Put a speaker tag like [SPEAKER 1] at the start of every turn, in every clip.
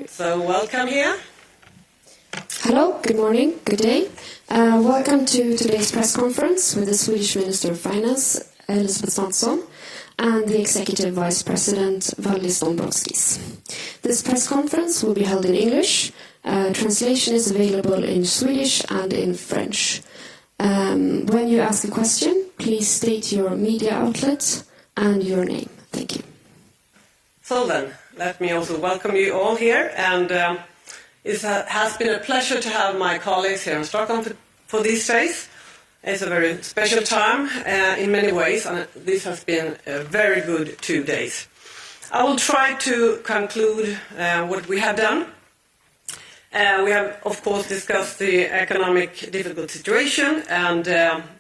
[SPEAKER 1] So welcome here.
[SPEAKER 2] Hello, good morning, good day. Welcome to today's press conference with the Swedish Minister of Finance, Elisabeth Svantesson, and the Executive Vice President, Valdis Dombrovskis. This press conference will be held in English. Translation is available in Swedish and in French. When you ask a question, please state your media outlet and your name. Thank you.
[SPEAKER 1] So then, let me also welcome you all here, and it has been a pleasure to have my colleagues here in Stockholm for these days. It's a very special time in many ways, and this has been a very good 2 days. I will try to conclude what we have done. We have, of course, discussed the economic difficult situation and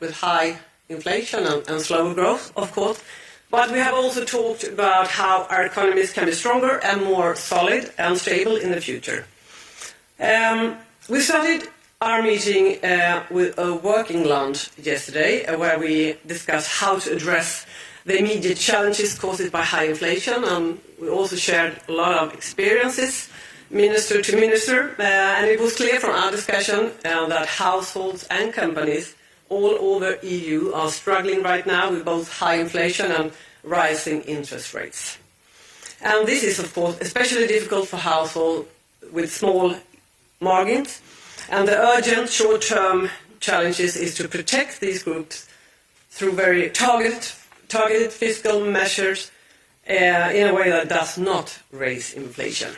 [SPEAKER 1] with high inflation and slower growth, of course. But we have also talked about how our economies can be stronger and more solid and stable in the future. We started our meeting with a working lunch yesterday where we discussed how to address the immediate challenges caused by high inflation, and we also shared a lot of experiences, minister to minister, and it was clear from our discussion that households and companies all over EU are struggling right now with both high inflation and rising interest rates. And this is, of course, especially difficult for households with small margins, and the urgent short-term challenges is to protect these groups through very targeted fiscal measures in a way that does not raise inflation.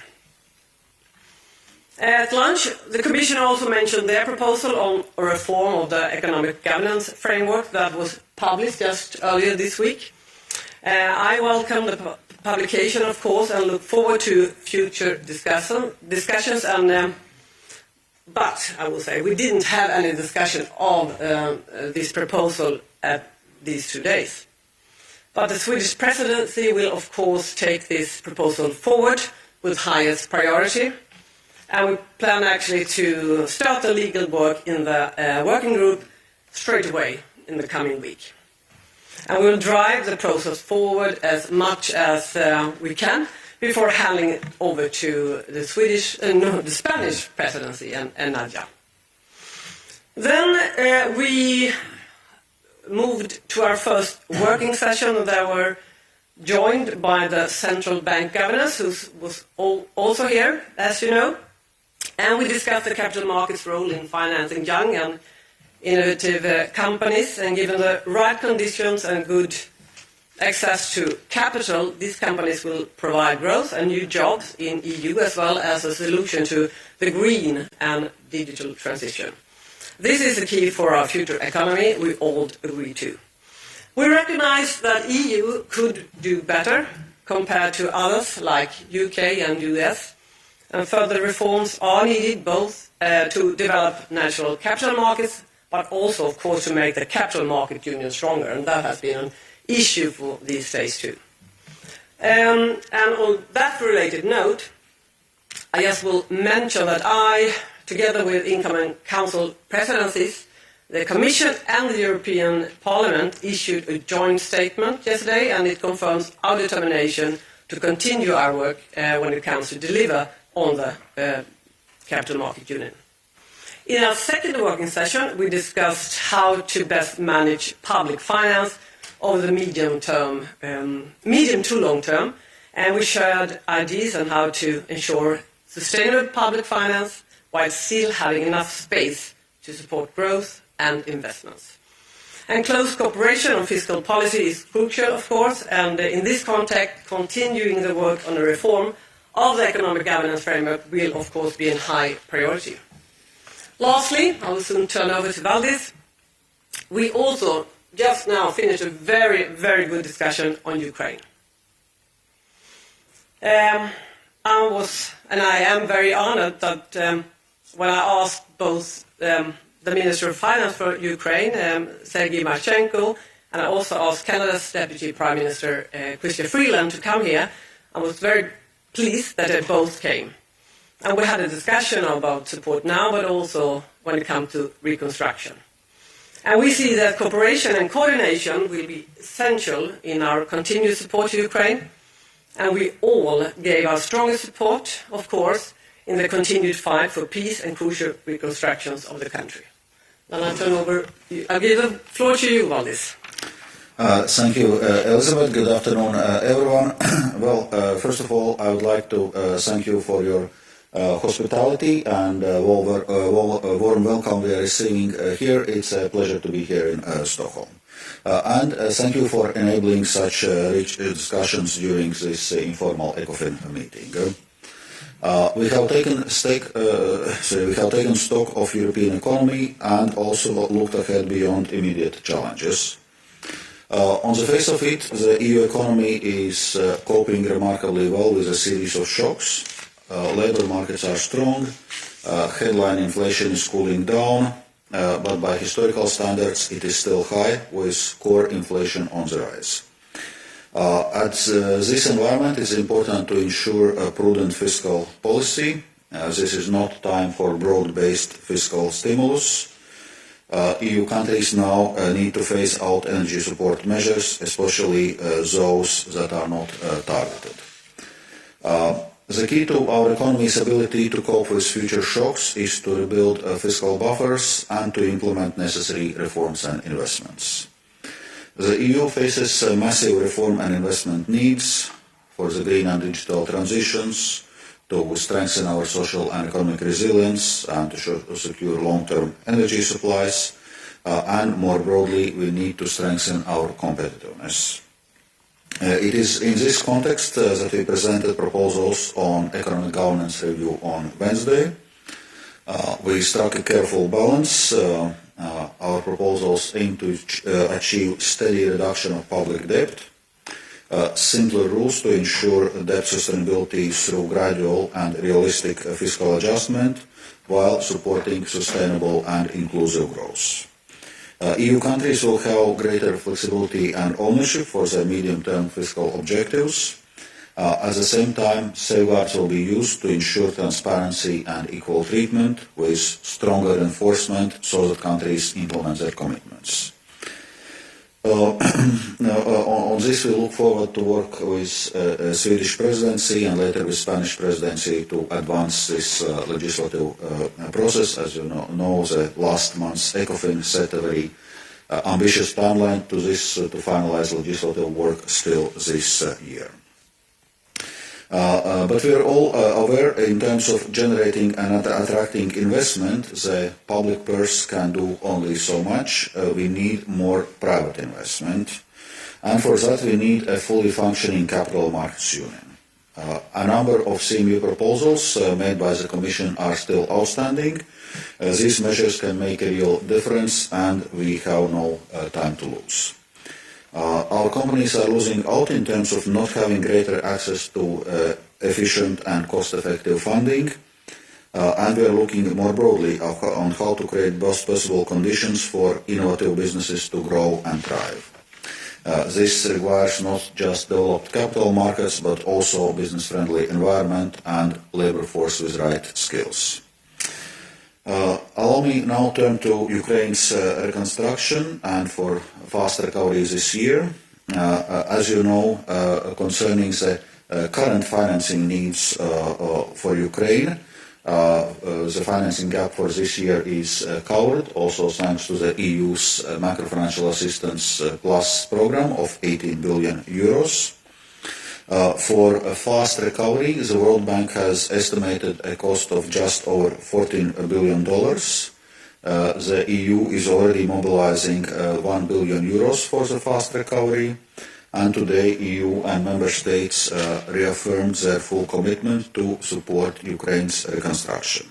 [SPEAKER 1] At lunch, the Commission also mentioned their proposal on a reform of the economic governance framework that was published just earlier this week. I welcome the publication, of course, and look forward to future discussions. But I will say we didn't have any discussion of this proposal at these 2 days. But the Swedish presidency will, of course, take this proposal forward with highest priority. And we plan actually to start the legal work in the working group straight away in the coming week. And we will drive the process forward as much as we can before handing it over to the Spanish presidency and Nadia. Then we moved to our first working session that were joined by the central bank governors, who was also here, as you know. And we discussed the capital markets' role in financing young and innovative companies, and given the right conditions and good access to capital, these companies will provide growth and new jobs in EU as well as a solution to the green and digital transition. This is the key for our future economy, we all agree to. We recognize that EU could do better compared to others like UK and US. And further reforms are needed both to develop national capital markets, but also, of course, to make the capital market union stronger. And that has been an issue for these days too. And on that related note, I just will mention that I, together with incoming Council presidencies, the Commission and the European Parliament issued a joint statement yesterday, and it confirms our determination to continue our work when it comes to deliver on the capital market union. In our second working session, we discussed how to best manage public finance over the medium to long term, and we shared ideas on how to ensure sustainable public finance while still having enough space to support growth and investments. And close cooperation on fiscal policy is crucial, of course, and in this context, continuing the work on the reform of the economic governance framework will, of course, be a high priority. Lastly, I will soon turn over to Valdis. We also just now finished a very, very good discussion on Ukraine. I am very honored that when I asked both the Minister of Finance for Ukraine, Sergei Marchenko, and I also asked Canada's Deputy Prime Minister, Chrystia Freeland, to come here, I was very pleased that they both came. And we had a discussion about support now, but also when it comes to reconstruction. And we see that cooperation and coordination will be essential in our continued support to Ukraine. and we all gave our strongest support, of course, in the continued fight for peace and crucial reconstructions of the country. And I'll give the floor to you, Valdis.
[SPEAKER 3] Thank you, Elizabeth. Good afternoon, everyone. Well, first of all, I would like to thank you for your hospitality and warm welcome we are receiving here. It's a pleasure to be here in Stockholm. And thank you for enabling such rich discussions during this informal ECOFIN meeting. We have taken stock of European economy and also looked ahead beyond immediate challenges. On the face of it, the EU economy is coping remarkably well with a series of shocks. Labour markets are strong, headline inflation is cooling down, but by historical standards it is still high, with core inflation on the rise. At this environment, it's important to ensure a prudent fiscal policy. This is not time for broad-based fiscal stimulus. EU countries now need to phase out energy support measures, especially those that are not targeted. The key to our economy's ability to cope with future shocks is to rebuild fiscal buffers and to implement necessary reforms and investments. The EU faces massive reform and investment needs for the green and digital transitions, to strengthen our social and economic resilience and to secure long-term energy supplies, and more broadly, we need to strengthen our competitiveness. It is in this context that we presented proposals on economic governance review on Wednesday. We struck a careful balance. Our proposals aim to achieve steady reduction of public debt, simpler rules to ensure debt sustainability through gradual and realistic fiscal adjustment, while supporting sustainable and inclusive growth. EU countries will have greater flexibility and ownership for their medium-term fiscal objectives. At the same time, safeguards will be used to ensure transparency and equal treatment, with stronger enforcement so that countries implement their commitments. On this, we look forward to work with Swedish presidency and later with Spanish presidency to advance this legislative process. As you know, the last month's ECOFIN set a very ambitious timeline to this to finalize legislative work still this year. But we are all aware, in terms of generating and attracting investment, the public purse can do only so much. We need more private investment, and for that we need a fully functioning capital markets union. A number of CMU proposals made by the Commission are still outstanding. These measures can make a real difference, and we have no time to lose. Our companies are losing out in terms of not having greater access to efficient and cost-effective funding, and we are looking more broadly on how to create best possible conditions for innovative businesses to grow and thrive. This requires not just developed capital markets, but also business-friendly environment and labor force with right skills. Allow me now turn to Ukraine's reconstruction and for fast recovery this year. As you know, concerning the current financing needs for Ukraine, the financing gap for this year is covered, also thanks to the EU's macro-financial assistance plus program of 18 billion euros. For a fast recovery, the World Bank has estimated a cost of just over $14 billion. The EU is already mobilizing 1 billion euros for the fast recovery, and today EU and member states reaffirmed their full commitment to support Ukraine's reconstruction.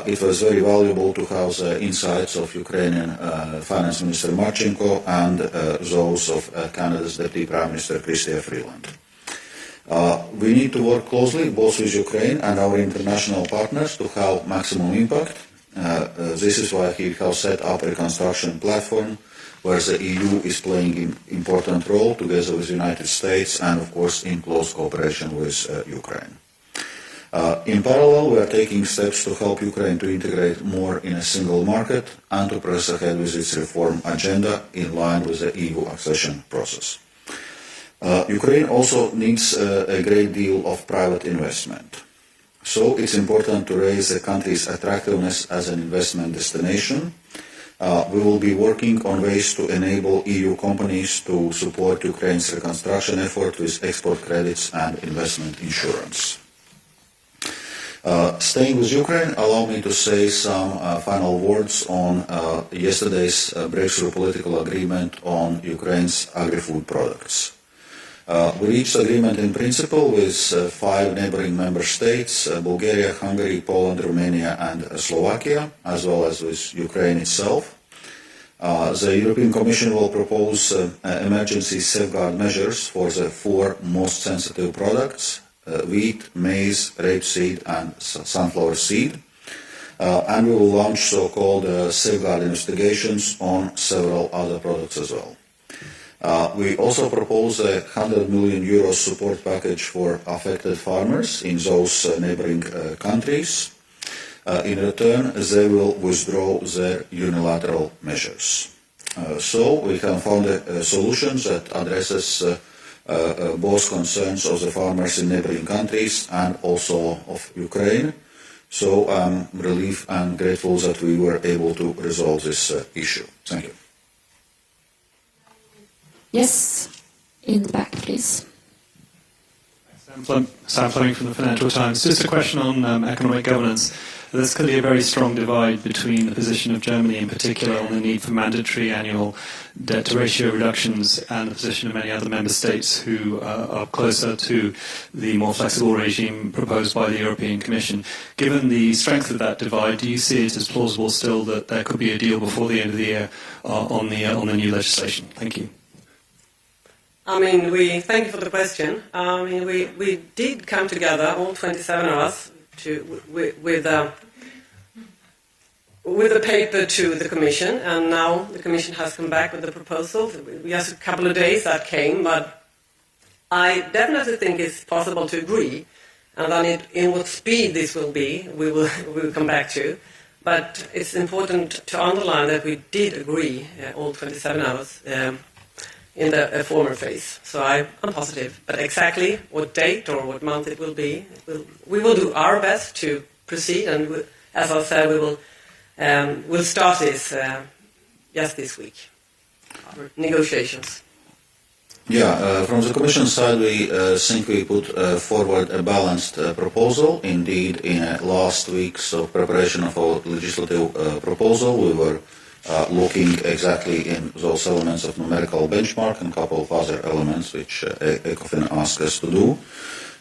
[SPEAKER 3] It was very valuable to have the insights of Ukrainian Finance Minister Marchenko and those of Canada's Deputy Prime Minister Chrystia Freeland. We need to work closely both with Ukraine and our international partners to have maximum impact. This is why we have set up a reconstruction platform where the EU is playing an important role together with the United States and, of course, in close cooperation with Ukraine. In parallel, we are taking steps to help Ukraine to integrate more in a single market and to press ahead with its reform agenda in line with the EU accession process. Ukraine also needs a great deal of private investment. So it's important to raise the country's attractiveness as an investment destination. We will be working on ways to enable EU companies to support Ukraine's reconstruction effort with export credits and investment insurance. Staying with Ukraine, allow me to say some final words on yesterday's breakthrough political agreement on Ukraine's agri-food products. We reached agreement in principle with 5 neighboring member states, Bulgaria, Hungary, Poland, Romania and Slovakia, as well as with Ukraine itself. The European Commission will propose emergency safeguard measures for the 4 most sensitive products, wheat, maize, rapeseed and sunflower seed. And we will launch so-called safeguard investigations on several other products as well. We also propose a €100 million support package for affected farmers in those neighboring countries. In return, they will withdraw their unilateral measures. So we have found a solution that addresses both concerns of the farmers in neighboring countries and also of Ukraine. So I'm relieved and grateful that we were able to resolve this issue. Thank you.
[SPEAKER 2] Yes, in the back, please.
[SPEAKER 4] Sam Fleming from the Financial Times. Just a question on economic governance. There's clearly a very strong divide between the position of Germany in particular on the need for mandatory annual debt-to-ratio reductions and the position of many other member states who are closer to the more flexible regime proposed by the European Commission. Given the strength of that divide, do you see it as plausible still that there could be a deal before the end of the year on the new legislation? Thank you.
[SPEAKER 1] I mean, thank you for the question. I mean, we did come together, all 27 of us, with a paper to the Commission, and now the Commission has come back with the proposal. Just a couple of days that came, but I definitely think it's possible to agree, and then in what speed this will be, we will come back to. But it's important to underline that we did agree, all 27 of us, in the former phase. So I'm positive. But exactly what date or what month it will be, we will do our best to proceed. And as I said, we'll start this just this week, our negotiations.
[SPEAKER 3] Yeah, from the Commission side, we think we put forward a balanced proposal. Indeed, in last week's preparation of our legislative proposal, we were looking exactly in those elements of numerical benchmark and a couple of other elements which ECOFIN asked us to do.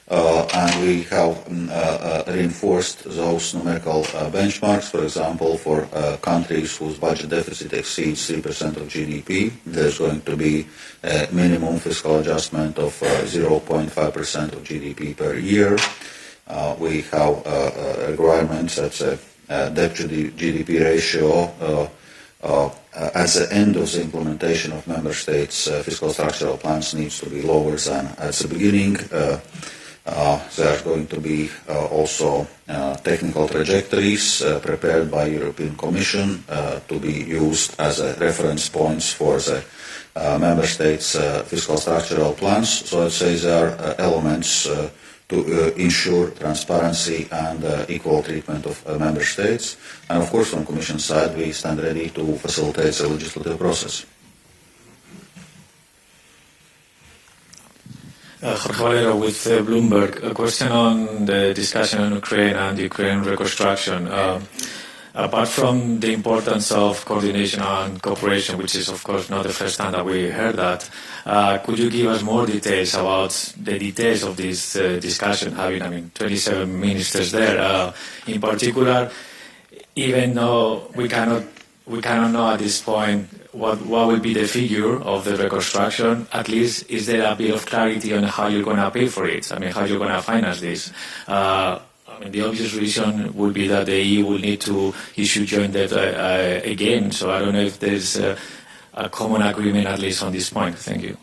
[SPEAKER 3] And we have reinforced those numerical benchmarks. For example, for countries whose budget deficit exceeds 3% of GDP, there's going to be a minimum fiscal adjustment of 0.5% of GDP per year. We have requirements that the debt to GDP ratio at the end of the implementation of member states' fiscal structural plans needs to be lower than at the beginning. There are going to be also technical trajectories prepared by European Commission to be used as reference points for the member states' fiscal structural plans. So I'd say there are elements to ensure transparency and equal treatment of member states. And of course, from Commission side, we stand ready to facilitate the legislative process.
[SPEAKER 5] Jorge Valero with Bloomberg. A question on the discussion on Ukraine and Ukraine reconstruction. Apart from the importance of coordination and cooperation, which is of course not the first time that we heard that, could you give us more details about the details of this discussion, having 27 ministers there? In particular, even though we cannot know at this point what will be the figure of the reconstruction, at least is there a bit of clarity on how you're going to pay for it? How you're going to finance this? The obvious reason would be that the EU will need to issue joint debt again. So I don't know if there's a common agreement at least on this point. Thank you.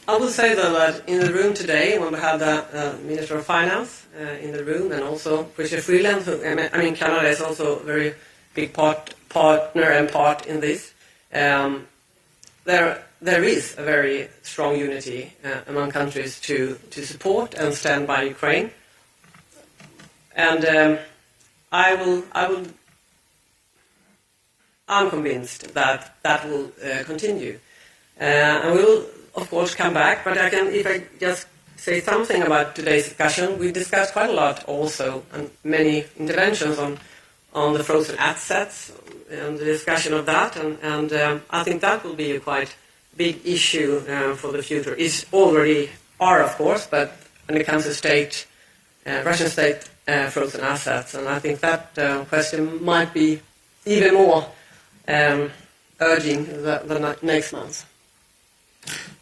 [SPEAKER 1] I will say though that in the room today, when we had the Minister of Finance in the room, and also Christian Freeland, Canada is also a very big partner and part in this. There there is a very strong unity among countries to support and stand by Ukraine. And I'm convinced that that will continue. And we will, of course, come back, but if I just say something about today's discussion, we discussed quite a lot also, and many interventions on the frozen assets and the discussion of that, and I think that will be a quite big issue for the future. It's already are, of course, but when it comes to Russian state frozen assets, and I think that question might be even more urging the next month.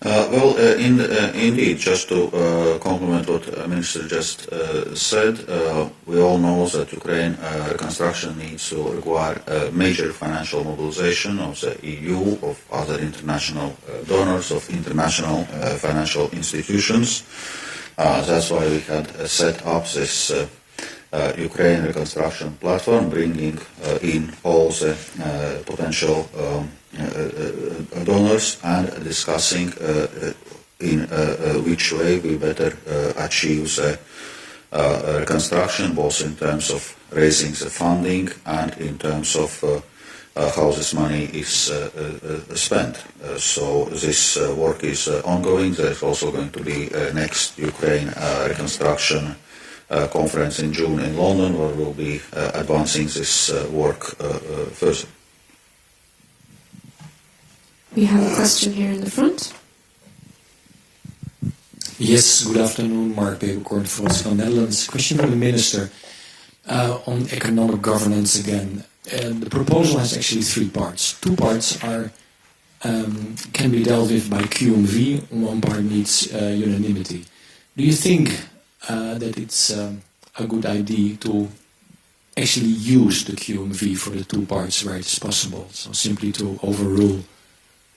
[SPEAKER 3] Indeed, just to complement what the Minister just said, we all know that Ukraine reconstruction needs to require major financial mobilization of the EU, of other international donors, of international financial institutions. That's why we had set up this Ukraine reconstruction platform, bringing in all the potential donors and discussing in which way we better achieve the reconstruction, both in terms of raising the funding and in terms of how this money is spent. So this work is ongoing. There's also going to be next Ukraine reconstruction conference in June in London, where we'll be advancing this work further.
[SPEAKER 2] We have a question here in the front.
[SPEAKER 6] Yes, good afternoon, Mark Beverkorn from Netherlands. Question for the Minister on economic governance again. The proposal has actually three parts. Two parts are can be dealt with by QMV, one part needs unanimity. Do you think that it's a good idea to actually use the QMV for the two parts where it's possible, so simply to overrule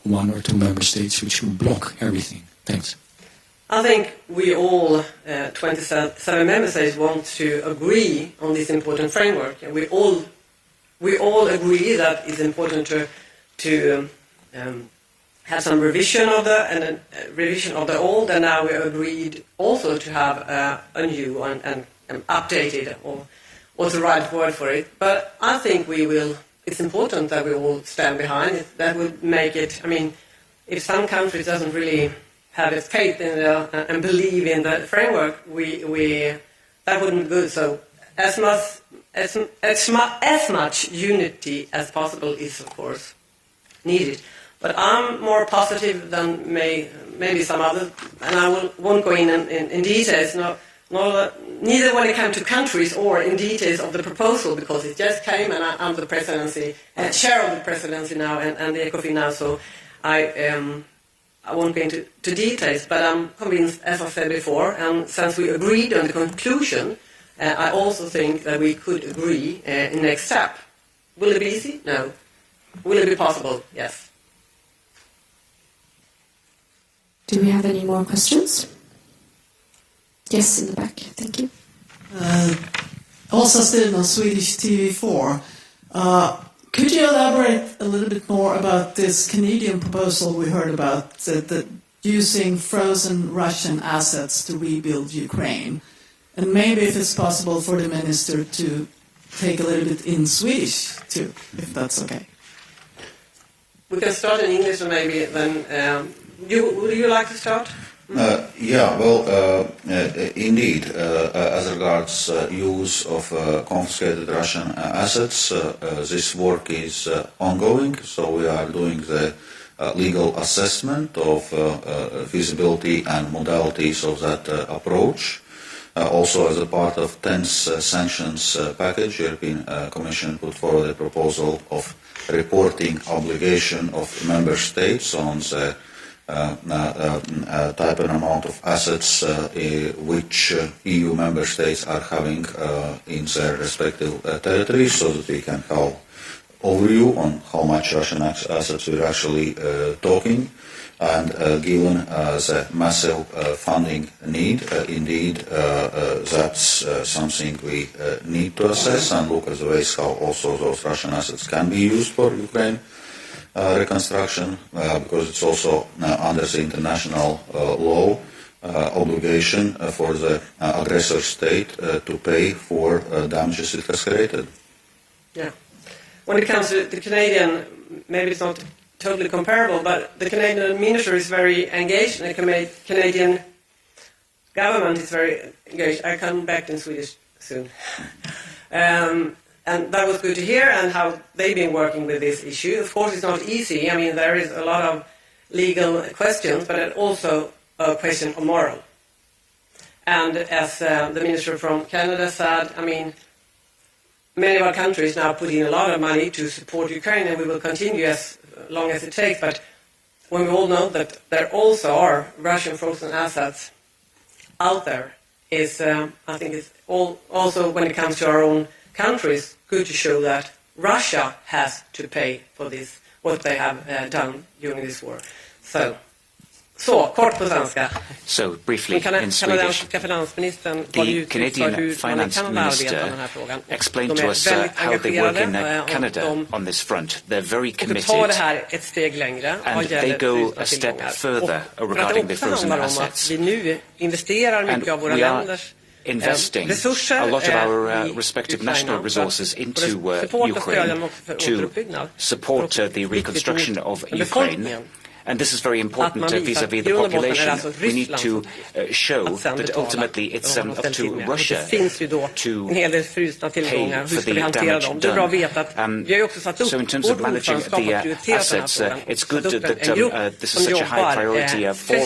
[SPEAKER 6] one or two member states which will block everything? Thanks.
[SPEAKER 1] I think we all, 27 member states, want to agree on this important framework. And we all agree that it's important to have some revision of the old, and now we agreed also to have a new one and updated, or what's the right word for it. But I think it's important that we all stand behind it. That would make it, if some countries doesn't really have its faith in and believe in the framework, that wouldn't be good. So as much unity as possible is, of course, needed. But I'm more positive than maybe some others, and I won't go in details. Neither when it comes to countries or in details of the proposal, because it just came, and I'm the presidency, chair of the presidency now, and the ECOFIN now. So I won't go into details, but I'm convinced, as I said before, and since we agreed on the conclusion, I also think that we could agree in the next step. Will it be easy? No. Will it be possible? Yes.
[SPEAKER 2] Do we have any more questions? Yes, in the back. Thank you.
[SPEAKER 7] Åsa Stilman, Swedish TV4. Could you elaborate a little bit more about this Canadian proposal we heard about, that using frozen Russian assets to rebuild Ukraine? And maybe if it's possible for the Minister to take a little bit in Swedish too, if that's okay.
[SPEAKER 1] We can start in English, and maybe then... would you like to start?
[SPEAKER 3] Indeed, as regards use of confiscated Russian assets, this work is ongoing, so we are doing the legal assessment of feasibility and modalities of that approach. Also, as a part of 10th sanctions package, the European Commission put forward a proposal of reporting obligation of member states on the type and amount of assets which EU member states are having in their respective territories, so that we can have overview on how much Russian assets we're actually talking. And given the massive funding need, indeed, that's something we need to assess and look at the ways how also those Russian assets can be used for Ukraine. reconstruction because it's also under the international law obligation for the aggressor state to pay for damages it has created.
[SPEAKER 1] Yeah. When it comes to the Canadian, maybe it's not totally comparable, but the Canadian minister is very engaged, and the Canadian government is very engaged. I come back in Swedish soon. And that was good to hear, and how they've been working with this issue. Of course, it's not easy. I mean, there is a lot of legal questions, but also a question of moral. And as the minister from Canada said, I mean, many of our countries now put in a lot of money to support Ukraine, and we will continue as long as it takes. But when we all know that there also are Russian frozen assets out there, is I think it's also when it comes to our own countries, good to show that Russia has to pay for this, what they have done during this war. Så, kort på svenska.
[SPEAKER 8] So, briefly, in Swedish, the Canadian finance minister explained to us how they work in Canada on this front. They're very committed, and they go a step further regarding the frozen assets. And we are investing a lot of our respective national resources into Ukraine to support the reconstruction of Ukraine. And this is very important vis-à-vis the population. We need to show that ultimately it's up to Russia to pay for the damage done. So in terms of managing the assets, it's good that this is such a high priority for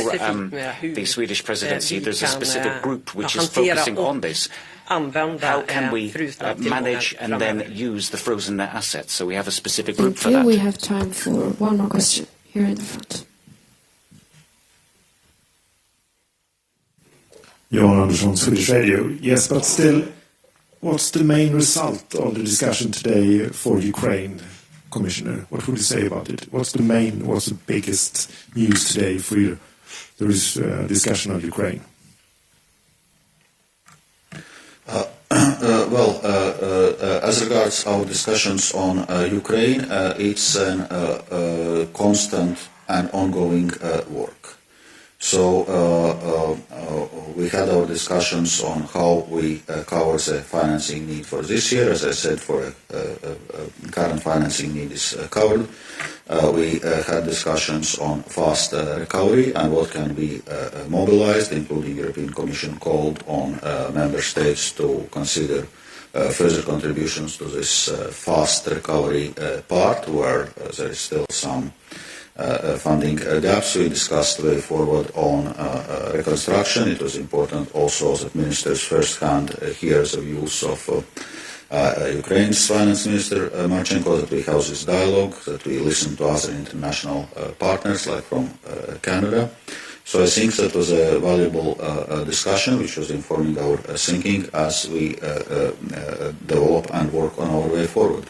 [SPEAKER 8] the Swedish presidency. There's a specific group which is focusing on this. How can we manage and then use the frozen assets? So we have a specific group for that.
[SPEAKER 2] We have time for one more question. Here in the front.
[SPEAKER 9] Johan Andersson, Swedish Radio. Yes, but still, what's the main result of the discussion today for Ukraine, Commissioner? What would you say about it? What's the biggest news today for you? There is discussion of Ukraine.
[SPEAKER 3] As regards our discussions on Ukraine, it's a constant and ongoing work. So we had our discussions on how we cover the financing need for this year. As I said, for current financing need is covered. We had discussions on fast recovery and what can be mobilized, including European Commission called on member states to consider further contributions to this fast recovery part, where there is still some funding gaps. We discussed the way forward on reconstruction. It was important also that ministers firsthand hear the views of Ukraine's finance minister Marchenko, that we have this dialogue, that we listen to other international partners like from Canada. So I think that was a valuable discussion, which was informing our thinking as we develop and work on our way forward.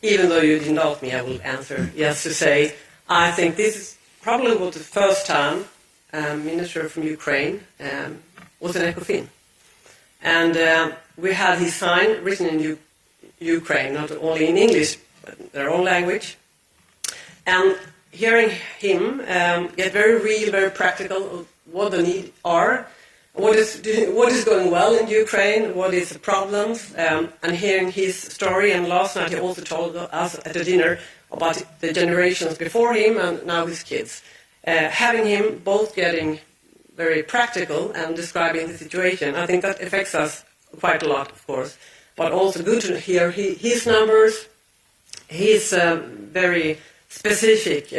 [SPEAKER 3] Even though you didn't ask me, I will answer yes to say, I think this is probably was the first time a minister from Ukraine was in ECOFIN. And we had his sign written in Ukraine, not only in English, but their own language. And hearing him get very real, very practical of what the needs are, what is going well in Ukraine, what is the problems, and hearing his story. And last night he also told us at the dinner about the generations before him and now his kids. Having him both getting very practical and describing the situation, I think that affects us quite a lot, of course. But also good to hear his numbers. He's very specific.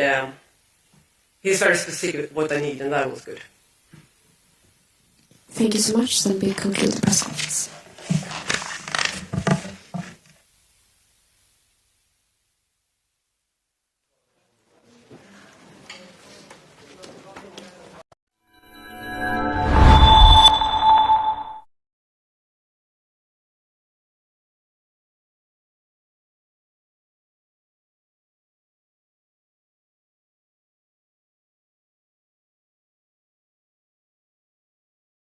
[SPEAKER 3] He's very specific what they need, and that was good.
[SPEAKER 2] Thank you so much. Then we conclude the press conference.